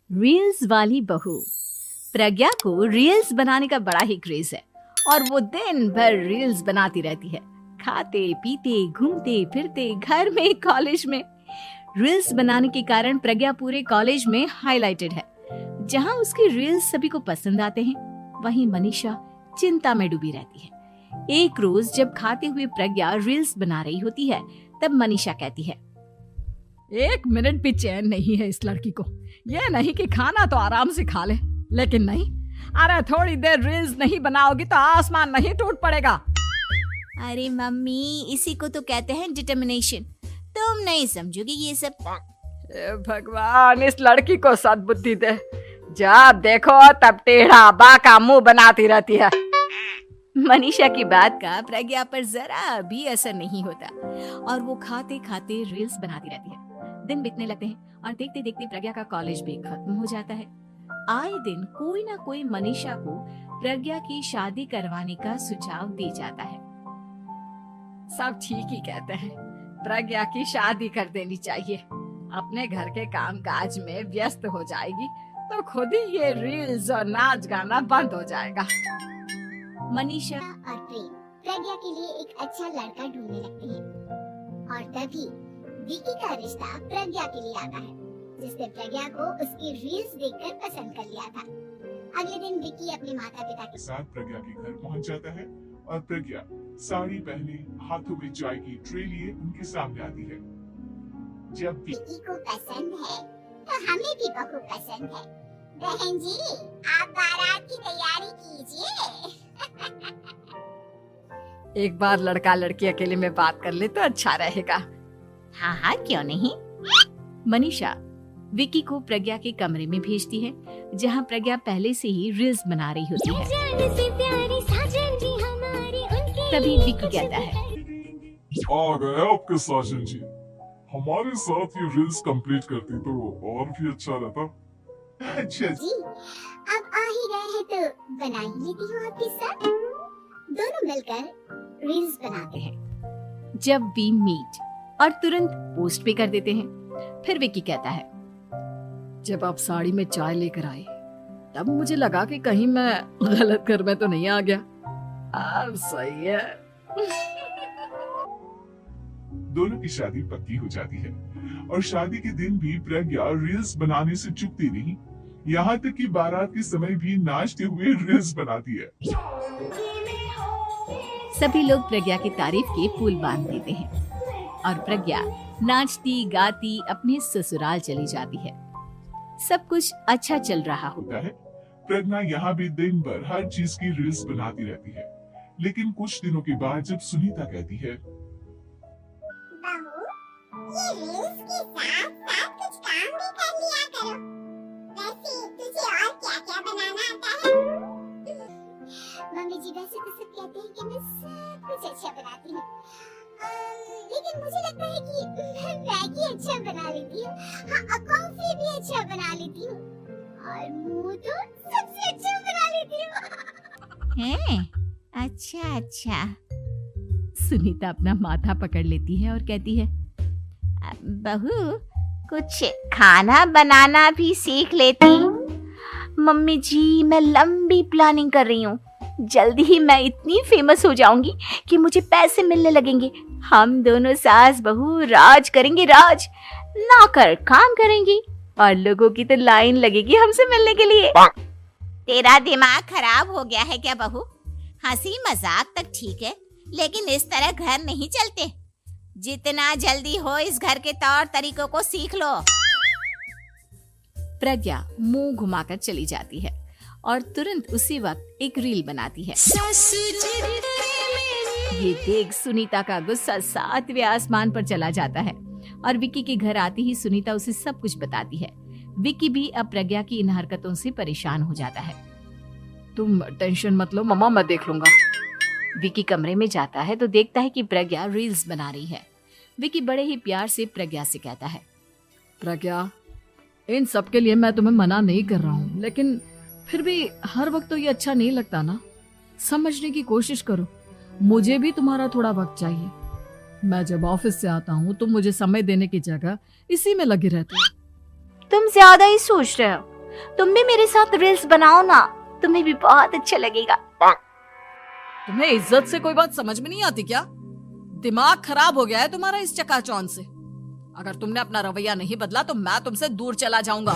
Reels वाली बहू। प्रज्ञा को रील्स बनाने का बड़ा ही क्रेज है और वो दिन भर रील्स बनाती रहती है। खाते पीते घूमते फिरते घर में कॉलेज में रील्स बनाने के कारण प्रज्ञा पूरे कॉलेज में हाईलाइटेड है। जहां उसकी रील्स सभी को पसंद आते हैं, वहीं मनीषा चिंता में डूबी रहती है। एक रोज जब खाते हुए प्रज्ञा रील्स बना रही होती है, तब मनीषा कहती है, 1 मिनट भी चैन नहीं है इस लड़की को। ये नहीं कि खाना तो आराम से खा ले, लेकिन नहीं, अरे थोड़ी देर रील्स नहीं बनाओगी तो आसमान नहीं टूट पड़ेगा। अरे मम्मी, इसी को तो कहते हैं डिटर्मिनेशन। तुम नहीं समझोगी ये सब। भगवान, इस लड़की को सद्बुद्धि दे। जब देखो तब टेढ़ा बाका मुंह बनाती रहती है। मनीषा की बात का प्रज्ञा पर जरा भी असर नहीं होता और वो खाते खाते रील्स बनाती रहती है। दिन बीतने लगते हैं और देखते देखते प्रज्ञा का कॉलेज भी खत्म हो जाता है। आए दिन कोई ना कोई मनीषा को प्रज्ञा की शादी करवाने का सुझाव दे जाता है। सब ठीक ही कहते हैं, प्रज्ञा की शादी कर देनी चाहिए। अपने घर के कामकाज में व्यस्त हो जाएगी तो खुद ही ये रील्स और नाच गाना बंद हो जाएगा। मनीषा और प्रेम प्रज्ञा के लिए एक अच्छा लड़का ढूंढने लगते हैं और तभी विकी का रिश्ता प्रज्ञा के लिए आता है, जिसने प्रज्ञा को उसकी रील्स देखकर पसंद कर लिया था। अगले दिन विकी अपने माता पिता के साथ प्रज्ञा के घर पहुंच जाता है और प्रज्ञा साड़ी पहने हाथों में चाय की ट्रे लिए उनके सामने आती है। जब विकी को पसंद है तो हमें भी बहू पसंद है। बहन जी, आप बारात की तैयारी कीजिए। एक बार लड़का लड़की अकेले में बात कर ले तो अच्छा रहेगा। हाँ हाँ, क्यों नहीं। मनीषा विकी को प्रज्ञा के कमरे में भेजती है, जहाँ प्रज्ञा पहले से ही रील्स बना रही होती है। तभी विकी कहता है, आ गए आपके साजन जी। हमारे साथ ये रील्स कंप्लीट करती तो और भी अच्छा रहता। अच्छा जी, अब आ ही गए हैं तो बना ही लेती हूँ आपके साथ। दोनों मिलकर रील्स बनाते हैं। जब वी मीट और तुरंत पोस्ट भी कर देते हैं। फिर विकी कहता है, जब आप साड़ी में चाय लेकर आए तब मुझे लगा कि कहीं मैं गलत घर में तो नहीं आ गया। अब सही है। दोनों की शादी पक्की हो जाती है और शादी के दिन भी प्रज्ञा रील्स बनाने से चूकती नहीं। यहाँ तक कि बारात के समय भी नाचते हुए रील्स बनाती है। सभी लोग प्रज्ञा की तारीफ के पुल बांध देते हैं और प्रज्ञा नाचती गाती अपने ससुराल चली जाती है। सब कुछ अच्छा चल रहा होता है। प्रज्ञा यहाँ भी दिन भर हर चीज की रील्स बनाती रहती है, लेकिन कुछ दिनों के बाद जब सुनीता कहती है, बहू, ये रील्स के साथ साथ कुछ काम भी कर लिया करो। वैसे तुझे और क्या-क्या बनाना आता है? मम्मी जी, वैसे तो सब कहते हैं कि मैं सब कुछ अच्छा बनाती हूँ, लेकिन मुझे लगता है कि मैं मैगी अच्छा बना लेती हूँ। हाँ, कॉफी भी अच्छा बना लेती हूँ और मुंह तो सबसे अच्छा बना लेती हूँ। हैं? अच्छा अच्छा। सुनीता अपना माथा पकड़ लेती है और कहती है, बहू, कुछ खाना बनाना भी सीख लेती। मम्मी जी, मैं लंबी प्लानिंग कर रही हूँ। जल्दी ही मैं इतनी फेमस हो जाऊंगी कि मुझे पैसे मिलने लगेंगे। हम दोनों सास बहू राज करेंगे, राज। नौकर काम करेंगी और लोगों की तो लाइन लगेगी हमसे मिलने के लिए। तेरा दिमाग खराब हो गया है क्या बहू? हंसी मजाक तक ठीक है, लेकिन इस तरह घर नहीं चलते। जितना जल्दी हो इस घर के तौर तरीकों को सीख लो। प्रज्ञा मुंह घुमाकर चली जाती है और तुरंत उसी वक्त एक रील बनाती है। ये देख सुनीता का गुस्सा 7वें आसमान पर चला जाता है और विकी के घर आती ही सुनीता उसे सब कुछ बताती है। विकी भी अब प्रज्ञा की इन हरकतों से परेशान हो जाता है। तुम टेंशन मत लो मम्मा, मैं देख लूंगा। विकी कमरे में जाता है तो देखता है कि प्रज्ञा रील्स बना रही है। विकी बड़े ही प्यार से प्रज्ञा से कहता है, प्रज्ञा, इन सब के लिए मैं तुम्हें मना नहीं कर रहा हूँ, लेकिन फिर भी हर वक्त तो ये अच्छा नहीं लगता ना। समझने की कोशिश करो, मुझे भी तुम्हारा थोड़ा वक्त चाहिए। मैं जब ऑफिस से आता हूँ तो मुझे समय देने की जगह इसी में लगी रहती है। तुम ज्यादा ही सोच रहे हो। तुम भी मेरे साथ रील्स बनाओ ना, तुम्हें भी बहुत अच्छा लगेगा। तुम्हें इज्जत से कोई बात समझ में नहीं आती क्या? दिमाग खराब हो गया है तुम्हारा इस चकाचौंध से। अगर तुमने अपना रवैया नहीं बदला तो मैं तुमसे दूर चला जाऊंगा।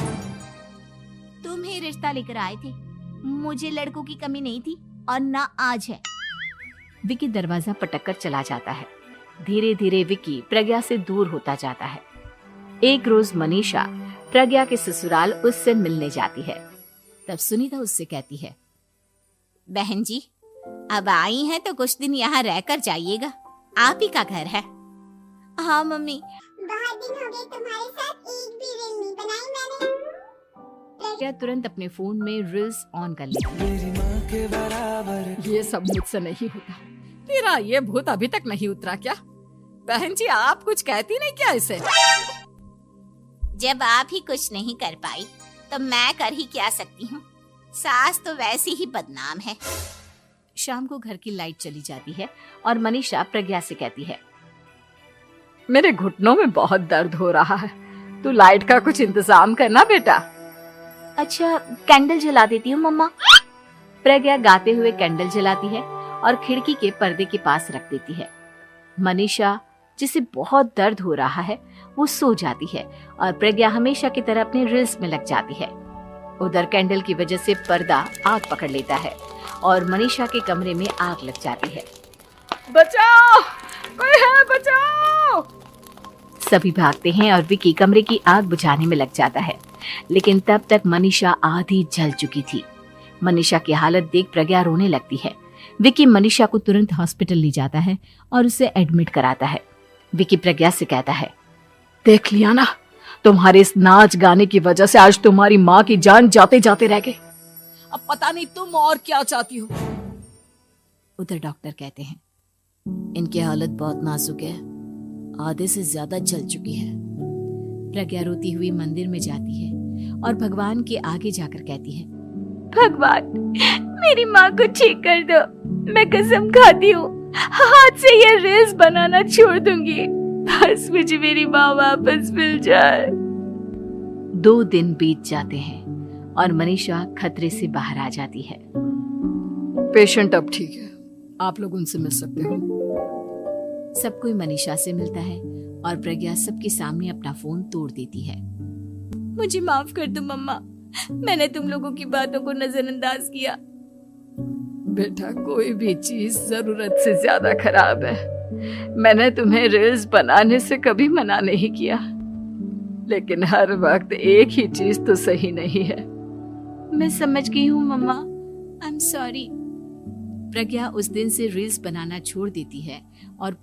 तुम ही रिश्ता लेकर आए थे, मुझे लड़कों की कमी नहीं थी और ना आज है। विकी दरवाजा पटक कर चला जाता है। धीरे धीरे विकी प्रज्ञा से दूर होता जाता है। एक रोज मनीषा प्रज्ञा के ससुराल उससे मिलने जाती है। तब सुनीता उससे कहती है, बहन जी अब आई हैं तो कुछ दिन यहाँ रहकर जाइएगा, आप ही का घर है। हाँ मम्मी। बहुत दिन हो गए तुम्हारे साथ एक भी रील नहीं बनाई मैंने। प्रज्ञा तुरंत अपने फोन में रील्स ऑन कर लेती है। ये सब मुझसे नहीं होता। तेरा ये भूत अभी तक नहीं उतरा क्या? बहन जी आप कुछ कहती नहीं क्या इसे? जब आप ही कुछ नहीं कर पाई तो मैं कर ही क्या सकती हूँ, सास तो वैसी ही बदनाम है। शाम को घर की लाइट चली जाती है और मनीषा प्रज्ञा से कहती है, मेरे घुटनों में बहुत दर्द हो रहा है, तू लाइट का कुछ इंतजाम करना बेटा। अच्छा कैंडल जला देती हूँ मम्मा। प्रज्ञा गाते हुए कैंडल जलाती है और खिड़की के पर्दे के पास रख देती है। मनीषा जिसे बहुत दर्द हो रहा है वो सो जाती है और प्रज्ञा हमेशा की तरह अपने रील्स में लग जाती है। उधर कैंडल की वजह से पर्दा आग पकड़ लेता है और मनीषा के कमरे में आग लग जाती है। बचाओ, कोई है बचाओ। सभी भागते हैं और विकी कमरे की आग बुझाने में लग जाता है, लेकिन तब तक मनीषा आधी जल चुकी थी। मनीषा की हालत देख प्रज्ञा रोने लगती है। विकी मनीषा को तुरंत हॉस्पिटल ले जाता है और उसे एडमिट कराता है। विकी प्रज्ञा से कहता है, देख लिया ना, तुम्हारे इस नाच गाने की वजह से आज तुम्हारी माँ की जान जाते जाते रह गई। अब पता नहीं तुम और क्या चाहती हो। उधर डॉक्टर कहते हैं, इनकी हालत बहुत नाजुक है, आधे से ज्यादा जल चुकी है। प्रज्ञा रोती हुई मंदिर में जाती है और भगवान के आगे जाकर कहती है, भगवान मेरी माँ को ठीक कर दो, मैं कसम खाती हूँ हाथ से ये रील्स बनाना छोड़ दूंगी, बस मुझे मेरी माँ वापस मिल जाए। 2 दिन बीत जाते हैं और मनीषा खतरे से बाहर आ जाती है। पेशेंट अब ठीक है, आप लोग उनसे मिल सकते हो। सब कोई मनीषा से मिलता है और प्रज्ञा सबके सामने अपना फोन तोड़ देती है। मुझे माफ कर दो मम्मा, मैंने तुम लोगों की बातों को नजरअंदाज किया। बेटा कोई भी चीज जरूरत से ज्यादा खराब है। मैंने तुम्हें रील्स बनाने से कभी मना नहीं किया, लेकिन हर वक्त एक ही चीज तो सही नहीं है। मैं समझ गई हूँ मम्मा, आई एम सॉरी। प्रज्ञा उस दिन से रील्स बनाना छोड़ देती है और